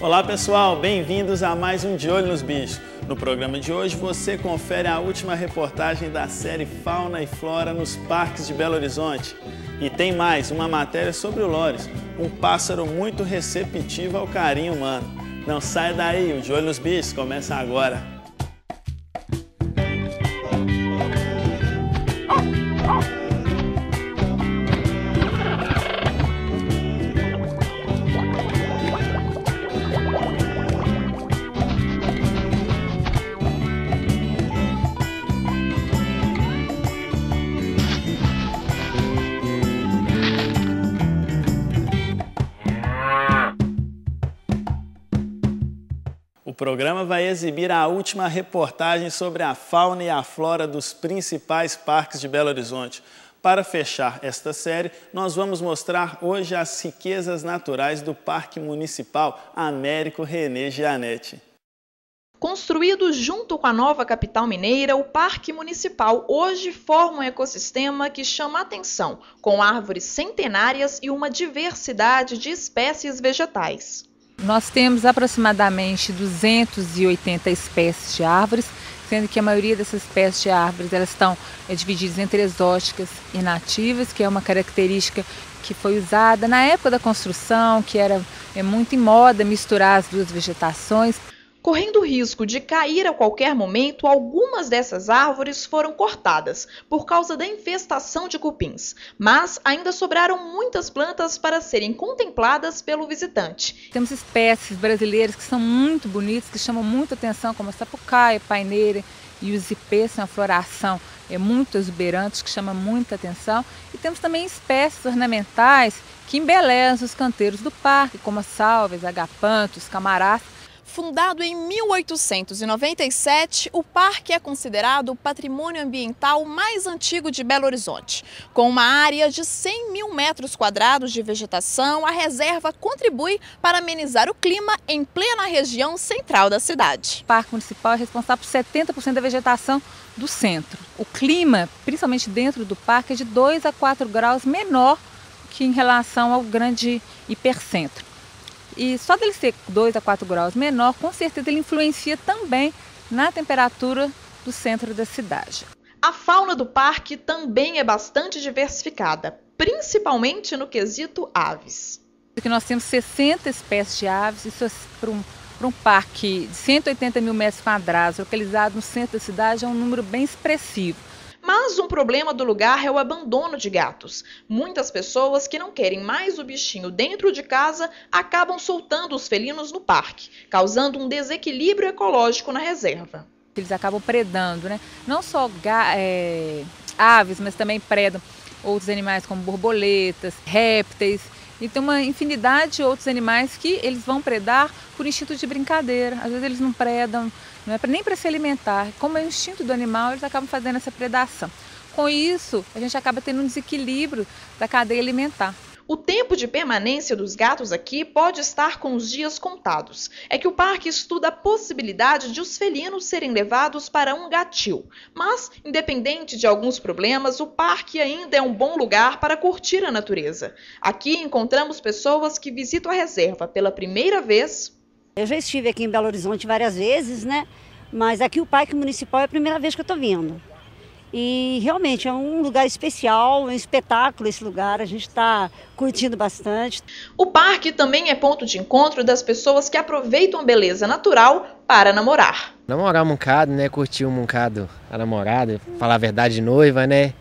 Olá pessoal, bem-vindos a mais um De Olho nos Bichos. No programa de hoje você confere a última reportagem da série Fauna e Flora nos parques de Belo Horizonte. E tem mais, uma matéria sobre o Lores, um pássaro muito receptivo ao carinho humano. Não sai daí, o De Olho nos Bichos começa agora. O programa vai exibir a última reportagem sobre a fauna e a flora dos principais parques de Belo Horizonte. Para fechar esta série, nós vamos mostrar hoje as riquezas naturais do Parque Municipal Américo René Gianetti. Construído junto com a nova capital mineira, o Parque Municipal hoje forma um ecossistema que chama a atenção, com árvores centenárias e uma diversidade de espécies vegetais. Nós temos aproximadamente 280 espécies de árvores, sendo que a maioria dessas espécies de árvores elas estão divididas entre exóticas e nativas, que é uma característica que foi usada na época da construção, que era muito em moda misturar as duas vegetações. Correndo o risco de cair a qualquer momento, algumas dessas árvores foram cortadas por causa da infestação de cupins, mas ainda sobraram muitas plantas para serem contempladas pelo visitante. Temos espécies brasileiras que são muito bonitas, que chamam muita atenção, como a sapucaia, paineira e os ipês, uma floração muito exuberante, que chama muita atenção. E temos também espécies ornamentais que embelezam os canteiros do parque, como as sálvias, agapantos, camarás. Fundado em 1897, o parque é considerado o patrimônio ambiental mais antigo de Belo Horizonte. Com uma área de 100 mil metros quadrados de vegetação, a reserva contribui para amenizar o clima em plena região central da cidade. O Parque Municipal é responsável por 70% da vegetação do centro. O clima, principalmente dentro do parque, é de 2 a 4 graus menor que em relação ao grande hipercentro. E só dele ser 2 a 4 graus menor, com certeza ele influencia também na temperatura do centro da cidade. A fauna do parque também é bastante diversificada, principalmente no quesito aves. Aqui nós temos 60 espécies de aves, isso para um parque de 180 mil metros quadrados, localizado no centro da cidade, é um número bem expressivo. Mas um problema do lugar é o abandono de gatos. Muitas pessoas que não querem mais o bichinho dentro de casa acabam soltando os felinos no parque, causando um desequilíbrio ecológico na reserva. Eles acabam predando, né? Não só aves, mas também predam outros animais como borboletas, répteis. E tem uma infinidade de outros animais que eles vão predar por instinto de brincadeira. Às vezes eles não predam, não é nem para se alimentar. Como é o instinto do animal, eles acabam fazendo essa predação. Com isso, a gente acaba tendo um desequilíbrio da cadeia alimentar. O tempo de permanência dos gatos aqui pode estar com os dias contados. É que o parque estuda a possibilidade de os felinos serem levados para um gatil. Mas, independente de alguns problemas, o parque ainda é um bom lugar para curtir a natureza. Aqui encontramos pessoas que visitam a reserva pela primeira vez. Eu já estive aqui em Belo Horizonte várias vezes, né? Mas aqui o Parque Municipal é a primeira vez que eu estou vindo. E realmente é um lugar especial, um espetáculo esse lugar, a gente está curtindo bastante. O parque também é ponto de encontro das pessoas que aproveitam a beleza natural para namorar. Namorar um bocado, né? Curtir um bocado a namorada, falar a verdade de noiva, né?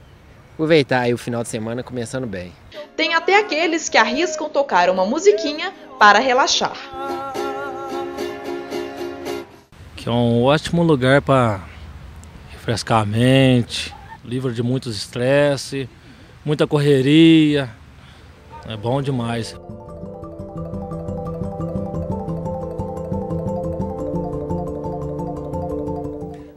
Aproveitar aí o final de semana começando bem. Tem até aqueles que arriscam tocar uma musiquinha para relaxar. Que é um ótimo lugar para refrescar a mente, livre de muitos estresse, muita correria, é bom demais.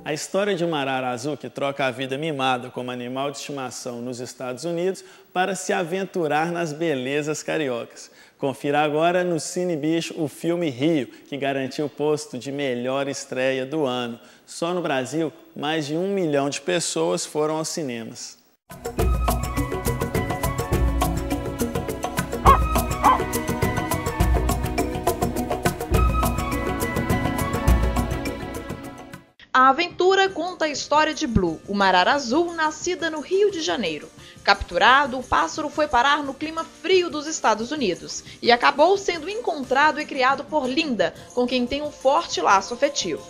A história de uma arara azul que troca a vida mimada como animal de estimação nos Estados Unidos para se aventurar nas belezas cariocas. Confira agora no Cine Bicho o filme Rio, que garantiu o posto de melhor estreia do ano. Só no Brasil, mais de 1 milhão de pessoas foram aos cinemas. A aventura conta a história de Blue, uma arara azul nascida no Rio de Janeiro. Capturado, o pássaro foi parar no clima frio dos Estados Unidos e acabou sendo encontrado e criado por Linda, com quem tem um forte laço afetivo.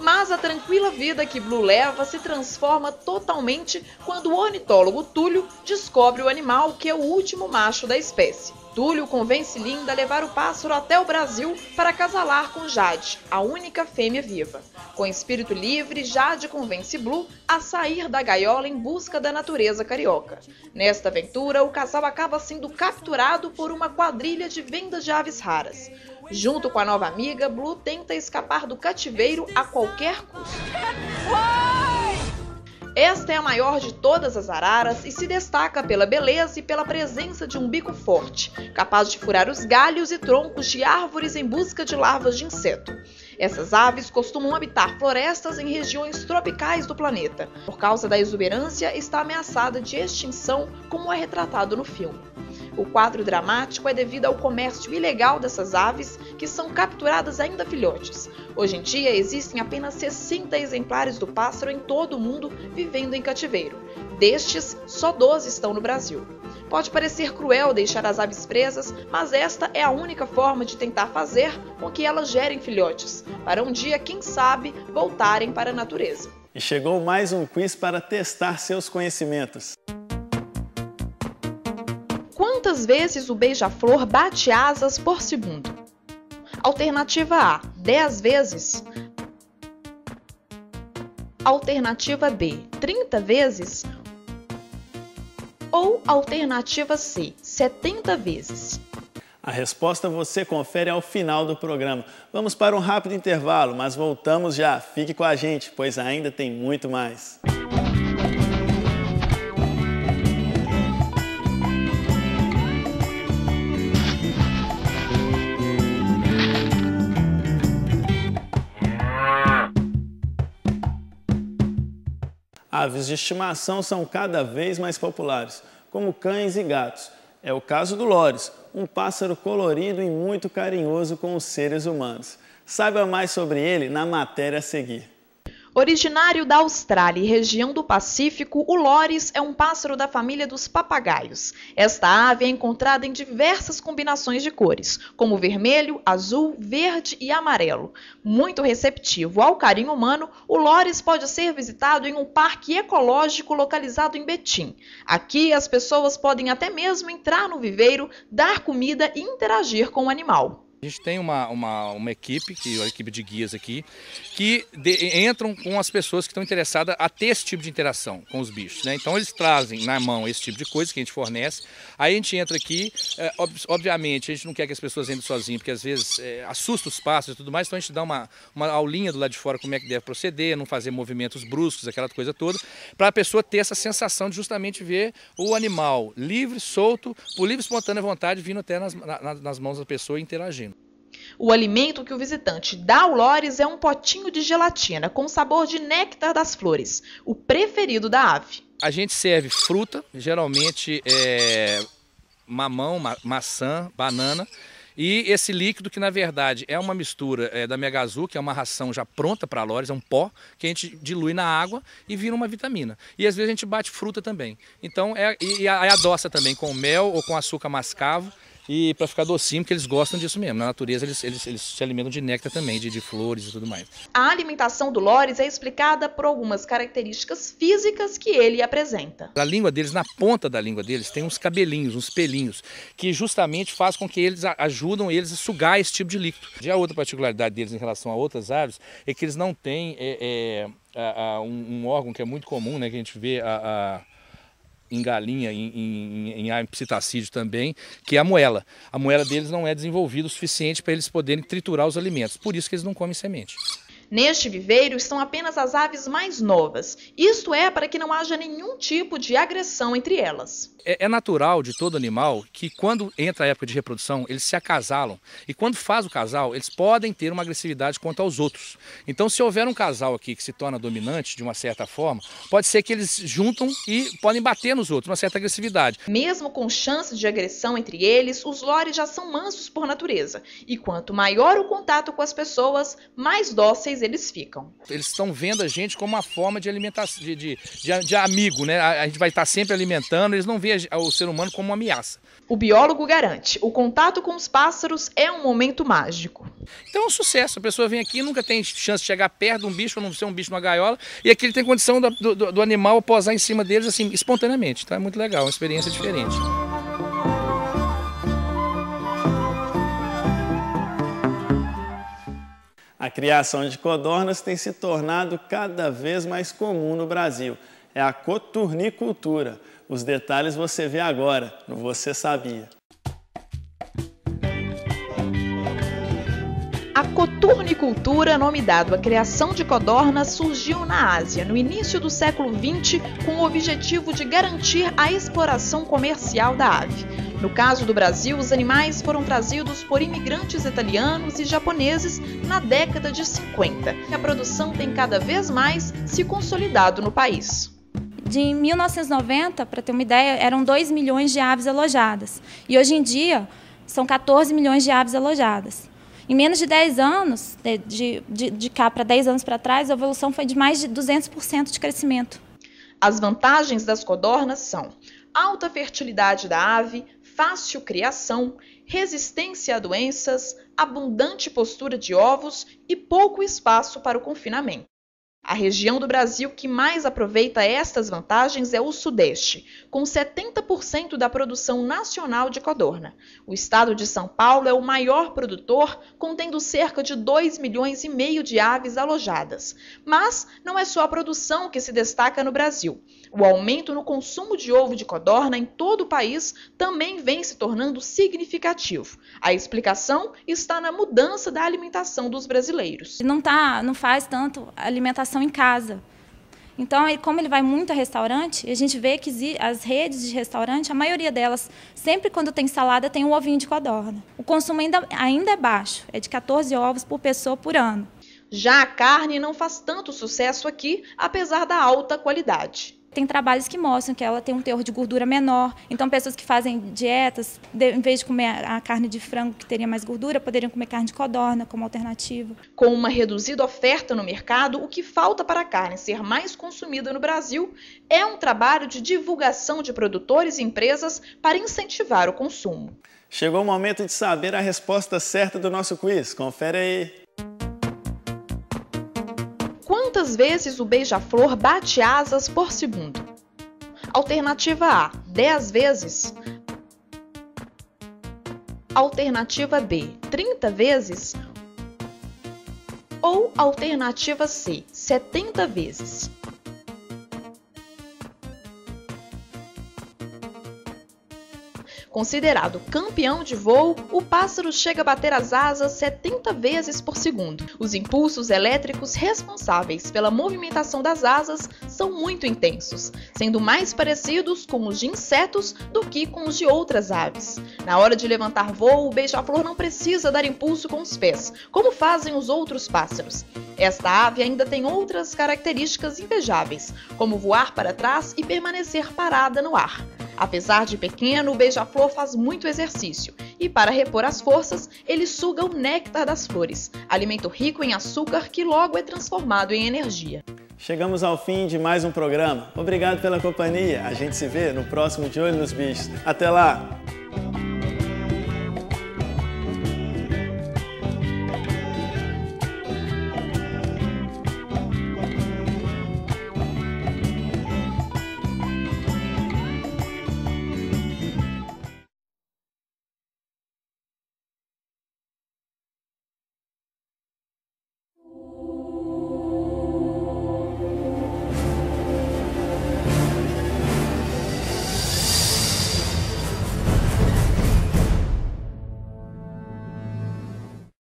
Mas a tranquila vida que Blue leva se transforma totalmente quando o ornitólogo Túlio descobre o animal que é o último macho da espécie. Túlio convence Linda a levar o pássaro até o Brasil para acasalar com Jade, a única fêmea viva. Com espírito livre, Jade convence Blue a sair da gaiola em busca da natureza carioca. Nesta aventura, o casal acaba sendo capturado por uma quadrilha de vendas de aves raras. Junto com a nova amiga, Blue tenta escapar do cativeiro a qualquer custo. Esta é a maior de todas as araras e se destaca pela beleza e pela presença de um bico forte, capaz de furar os galhos e troncos de árvores em busca de larvas de inseto. Essas aves costumam habitar florestas em regiões tropicais do planeta. Por causa da exuberância, está ameaçada de extinção, como é retratado no filme. O quadro dramático é devido ao comércio ilegal dessas aves, que são capturadas ainda filhotes. Hoje em dia, existem apenas 60 exemplares do pássaro em todo o mundo vivendo em cativeiro. Destes, só 12 estão no Brasil. Pode parecer cruel deixar as aves presas, mas esta é a única forma de tentar fazer com que elas gerem filhotes, para um dia, quem sabe, voltarem para a natureza. E chegou mais um quiz para testar seus conhecimentos. Quantas vezes o beija-flor bate asas por segundo? Alternativa A, 10 vezes. Alternativa B, 30 vezes. Ou alternativa C, 70 vezes. A resposta você confere ao final do programa. Vamos para um rápido intervalo, mas voltamos já. Fique com a gente, pois ainda tem muito mais. Aves de estimação são cada vez mais populares, como cães e gatos. É o caso do Loris, um pássaro colorido e muito carinhoso com os seres humanos. Saiba mais sobre ele na matéria a seguir. Originário da Austrália e região do Pacífico, o Loris é um pássaro da família dos papagaios. Esta ave é encontrada em diversas combinações de cores, como vermelho, azul, verde e amarelo. Muito receptivo ao carinho humano, o Loris pode ser visitado em um parque ecológico localizado em Betim. Aqui, as pessoas podem até mesmo entrar no viveiro, dar comida e interagir com o animal. A gente tem uma equipe, a equipe de guias aqui, que entram com as pessoas que estão interessadas a ter esse tipo de interação com os bichos, né? Então eles trazem na mão esse tipo de coisa que a gente fornece, aí a gente entra aqui, obviamente a gente não quer que as pessoas entrem sozinhas, porque às vezes assusta os pássaros e tudo mais, então a gente dá uma aulinha do lado de fora como é que deve proceder, não fazer movimentos bruscos, aquela coisa toda, para a pessoa ter essa sensação de justamente ver o animal livre, solto, por livre e espontânea vontade, vindo até nas mãos da pessoa e interagindo. O alimento que o visitante dá ao Loris é um potinho de gelatina com sabor de néctar das flores, o preferido da ave. A gente serve fruta, geralmente mamão, maçã, banana, e esse líquido que na verdade é uma mistura da Mega Azul, que é uma ração já pronta para Loris, é um pó que a gente dilui na água e vira uma vitamina. E às vezes a gente bate fruta também. Então e adoça também com mel ou com açúcar mascavo. E para ficar docinho, porque eles gostam disso mesmo. Na natureza eles se alimentam de néctar também, de flores e tudo mais. A alimentação do Loris é explicada por algumas características físicas que ele apresenta. A língua deles, na ponta da língua deles, tem uns cabelinhos, uns pelinhos, que justamente faz com que eles ajudam eles a sugar esse tipo de líquido. Já a outra particularidade deles em relação a outras aves é que eles não têm um órgão que é muito comum, né, que a gente vê em galinha, em psitacídeo também, que é a moela. A moela deles não é desenvolvida o suficiente para eles poderem triturar os alimentos, por isso que eles não comem semente. Neste viveiro estão apenas as aves mais novas. Isto é para que não haja nenhum tipo de agressão entre elas. É natural de todo animal que quando entra a época de reprodução, eles se acasalam. E quando faz o casal, eles podem ter uma agressividade quanto aos outros. Então, se houver um casal aqui que se torna dominante de uma certa forma, pode ser que eles juntam e podem bater nos outros, uma certa agressividade. Mesmo com chances de agressão entre eles, os Loris já são mansos por natureza. E quanto maior o contato com as pessoas, mais dóceis férteis eles ficam. Eles estão vendo a gente como uma forma de alimentação, de amigo, né? A gente vai estar sempre alimentando, eles não veem o ser humano como uma ameaça. O biólogo garante, o contato com os pássaros é um momento mágico. Então é um sucesso, a pessoa vem aqui e nunca tem chance de chegar perto de um bicho, ou não ser um bicho numa gaiola, e aqui ele tem condição do animal posar em cima deles assim, espontaneamente. Então é muito legal, uma experiência diferente. A criação de codornas tem se tornado cada vez mais comum no Brasil. É a coturnicultura. Os detalhes você vê agora no Você Sabia. A coturnicultura, nome dado à criação de codornas, surgiu na Ásia no início do século XX com o objetivo de garantir a exploração comercial da ave. No caso do Brasil, os animais foram trazidos por imigrantes italianos e japoneses na década de 50. A produção tem cada vez mais se consolidado no país. De 1990, para ter uma ideia, eram 2 milhões de aves alojadas. E hoje em dia, são 14 milhões de aves alojadas. Em menos de 10 anos, de cá para 10 anos para trás, a evolução foi de mais de 200% de crescimento. As vantagens das codornas são alta fertilidade da ave, fácil criação, resistência a doenças, abundante postura de ovos e pouco espaço para o confinamento. A região do Brasil que mais aproveita estas vantagens é o Sudeste, com 70% da produção nacional de codorna. O estado de São Paulo é o maior produtor, contendo cerca de 2,5 milhões de aves alojadas. Mas não é só a produção que se destaca no Brasil. O aumento no consumo de ovo de codorna em todo o país também vem se tornando significativo. A explicação está na mudança da alimentação dos brasileiros. Não faz tanto alimentação em casa. Então, como ele vai muito a restaurante, a gente vê que as redes de restaurante, a maioria delas, sempre quando tem salada, tem um ovinho de codorna. O consumo ainda é baixo, é de 14 ovos por pessoa por ano. Já a carne não faz tanto sucesso aqui, apesar da alta qualidade. Tem trabalhos que mostram que ela tem um teor de gordura menor. Então, pessoas que fazem dietas, em vez de comer a carne de frango, que teria mais gordura, poderiam comer carne de codorna como alternativa. Com uma reduzida oferta no mercado, o que falta para a carne ser mais consumida no Brasil é um trabalho de divulgação de produtores e empresas para incentivar o consumo. Chegou o momento de saber a resposta certa do nosso quiz. Confere aí. Quantas vezes o beija-flor bate asas por segundo? Alternativa A, 10 vezes. Alternativa B, 30 vezes. Ou alternativa C, 70 vezes. Considerado campeão de voo, o pássaro chega a bater as asas 70 vezes por segundo. Os impulsos elétricos responsáveis pela movimentação das asas são muito intensos, sendo mais parecidos com os de insetos do que com os de outras aves. Na hora de levantar voo, o beija-flor não precisa dar impulso com os pés, como fazem os outros pássaros. Esta ave ainda tem outras características invejáveis, como voar para trás e permanecer parada no ar. Apesar de pequeno, o beija-flor faz muito exercício e, para repor as forças, ele suga o néctar das flores, alimento rico em açúcar que logo é transformado em energia. Chegamos ao fim de mais um programa. Obrigado pela companhia. A gente se vê no próximo De Olho nos Bichos. Até lá!